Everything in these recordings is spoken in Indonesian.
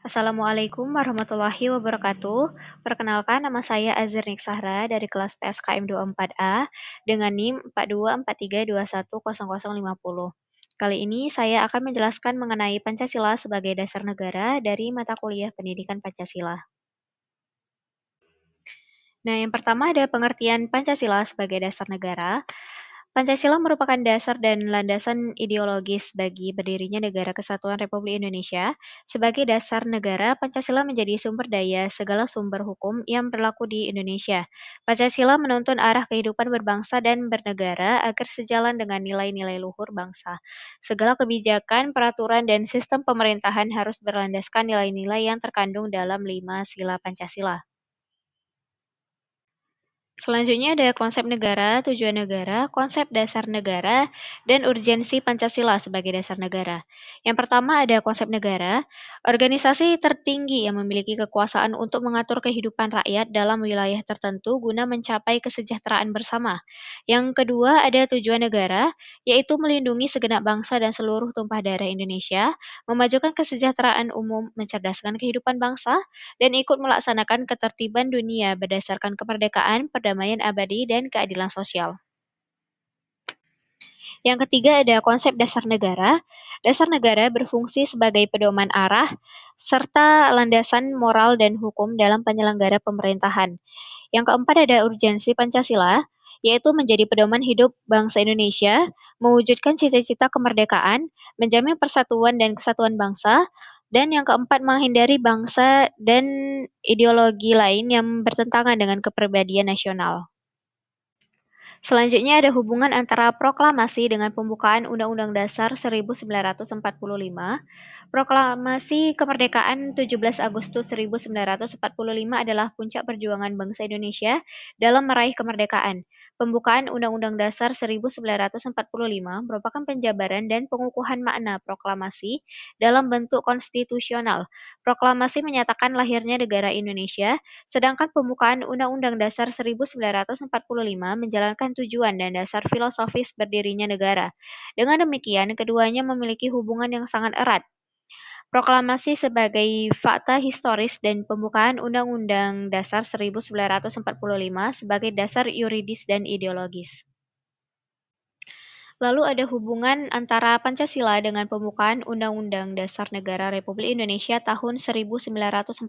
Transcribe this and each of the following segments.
Assalamualaikum warahmatullahi wabarakatuh. Perkenalkan nama saya Azirnik Sahra dari kelas PSKM 24A dengan NIM 4243210050. Kali ini saya akan menjelaskan mengenai Pancasila sebagai dasar negara dari mata kuliah Pendidikan Pancasila. Nah, yang pertama ada pengertian Pancasila sebagai dasar negara. Pancasila merupakan dasar dan landasan ideologis bagi berdirinya Negara Kesatuan Republik Indonesia. Sebagai dasar negara, Pancasila menjadi sumber daya segala sumber hukum yang berlaku di Indonesia. Pancasila menuntun arah kehidupan berbangsa dan bernegara agar sejalan dengan nilai-nilai luhur bangsa. Segala kebijakan, peraturan, dan sistem pemerintahan harus berlandaskan nilai-nilai yang terkandung dalam 5 sila Pancasila. Selanjutnya ada konsep negara, tujuan negara, konsep dasar negara, dan urgensi Pancasila sebagai dasar negara. Yang pertama ada konsep negara, organisasi tertinggi yang memiliki kekuasaan untuk mengatur kehidupan rakyat dalam wilayah tertentu guna mencapai kesejahteraan bersama. Yang kedua ada tujuan negara, yaitu melindungi segenap bangsa dan seluruh tumpah darah Indonesia, memajukan kesejahteraan umum, mencerdaskan kehidupan bangsa, dan ikut melaksanakan ketertiban dunia berdasarkan kemerdekaan, perdamaian abadi, dan keadilan sosial. Yang ketiga ada konsep dasar negara. Dasar negara berfungsi sebagai pedoman arah serta landasan moral dan hukum dalam penyelenggara pemerintahan. Yang keempat ada urgensi Pancasila, yaitu menjadi pedoman hidup bangsa Indonesia, mewujudkan cita-cita kemerdekaan, menjamin persatuan dan kesatuan bangsa, dan yang keempat menghindari bangsa dan ideologi lain yang bertentangan dengan kepribadian nasional. Selanjutnya ada hubungan antara proklamasi dengan pembukaan Undang-Undang Dasar 1945. Proklamasi Kemerdekaan 17 Agustus 1945 adalah puncak perjuangan bangsa Indonesia dalam meraih kemerdekaan. Pembukaan Undang-Undang Dasar 1945 merupakan penjabaran dan pengukuhan makna proklamasi dalam bentuk konstitusional. Proklamasi menyatakan lahirnya negara Indonesia, sedangkan pembukaan Undang-Undang Dasar 1945 menjalankan tujuan dan dasar filosofis berdirinya negara. Dengan demikian, keduanya memiliki hubungan yang sangat erat. Proklamasi sebagai fakta historis dan pembukaan Undang-Undang Dasar 1945 sebagai dasar yuridis dan ideologis. Lalu ada hubungan antara Pancasila dengan pembukaan Undang-Undang Dasar Negara Republik Indonesia tahun 1945.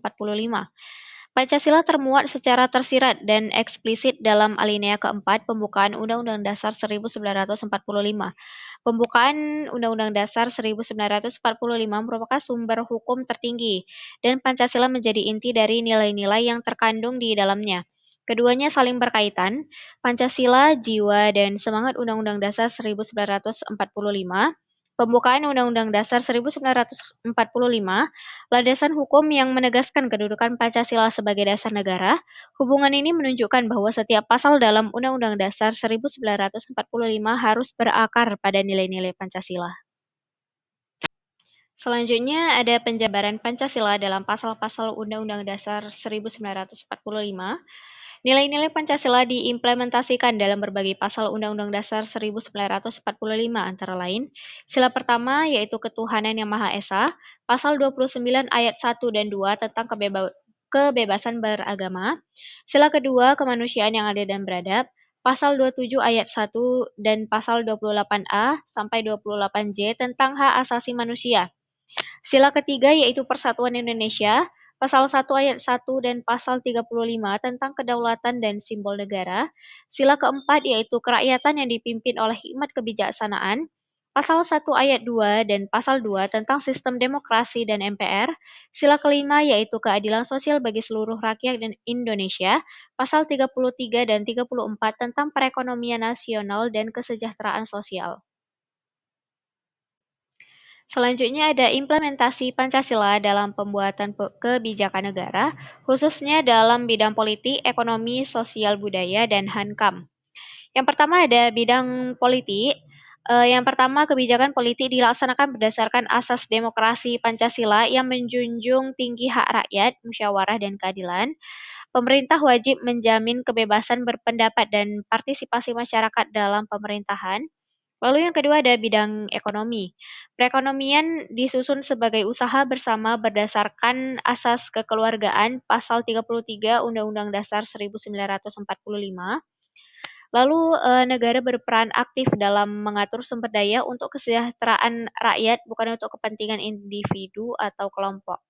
Pancasila termuat secara tersirat dan eksplisit dalam alinea keempat pembukaan Undang-Undang Dasar 1945. Pembukaan Undang-Undang Dasar 1945 merupakan sumber hukum tertinggi, dan Pancasila menjadi inti dari nilai-nilai yang terkandung di dalamnya. Keduanya saling berkaitan, Pancasila, jiwa dan semangat Undang-Undang Dasar 1945, pembukaan Undang-Undang Dasar 1945, landasan hukum yang menegaskan kedudukan Pancasila sebagai dasar negara. Hubungan ini menunjukkan bahwa setiap pasal dalam Undang-Undang Dasar 1945 harus berakar pada nilai-nilai Pancasila. Selanjutnya ada penjabaran Pancasila dalam pasal-pasal Undang-Undang Dasar 1945. Nilai-nilai Pancasila diimplementasikan dalam berbagai pasal Undang-Undang Dasar 1945 antara lain, sila pertama yaitu ketuhanan yang Maha Esa, pasal 29 ayat 1 dan 2 tentang kebebasan beragama, sila kedua kemanusiaan yang adil dan beradab, pasal 27 ayat 1 dan pasal 28A sampai 28J tentang hak asasi manusia. Sila ketiga yaitu Persatuan Indonesia, pasal 1 ayat 1 dan pasal 35 tentang kedaulatan dan simbol negara. Sila keempat yaitu kerakyatan yang dipimpin oleh hikmat kebijaksanaan, pasal 1 ayat 2 dan pasal 2 tentang sistem demokrasi dan MPR. Sila kelima yaitu keadilan sosial bagi seluruh rakyat dan Indonesia, pasal 33 dan 34 tentang perekonomian nasional dan kesejahteraan sosial. Selanjutnya ada implementasi Pancasila dalam pembuatan kebijakan negara, khususnya dalam bidang politik, ekonomi, sosial budaya, dan Hankam. Yang pertama ada bidang politik. Yang pertama, kebijakan politik dilaksanakan berdasarkan asas demokrasi Pancasila yang menjunjung tinggi hak rakyat, musyawarah, dan keadilan. Pemerintah wajib menjamin kebebasan berpendapat dan partisipasi masyarakat dalam pemerintahan. Lalu yang kedua ada bidang ekonomi. Perekonomian disusun sebagai usaha bersama berdasarkan asas kekeluargaan Pasal 33 Undang-Undang Dasar 1945. Lalu, negara berperan aktif dalam mengatur sumber daya untuk kesejahteraan rakyat, bukan untuk kepentingan individu atau kelompok.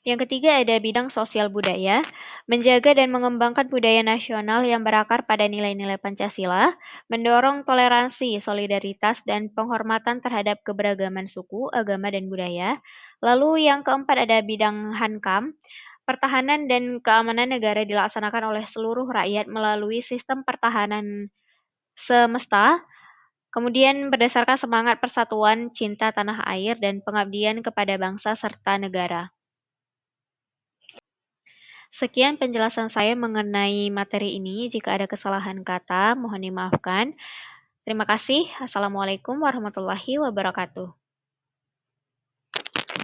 Yang ketiga ada bidang sosial budaya, menjaga dan mengembangkan budaya nasional yang berakar pada nilai-nilai Pancasila, mendorong toleransi, solidaritas, dan penghormatan terhadap keberagaman suku, agama, dan budaya. Lalu yang keempat ada bidang Hankam, pertahanan dan keamanan negara dilaksanakan oleh seluruh rakyat melalui sistem pertahanan semesta, kemudian berdasarkan semangat persatuan, cinta tanah air, dan pengabdian kepada bangsa serta negara. Sekian penjelasan saya mengenai materi ini. Jika ada kesalahan kata, mohon dimaafkan. Terima kasih. Assalamualaikum warahmatullahi wabarakatuh.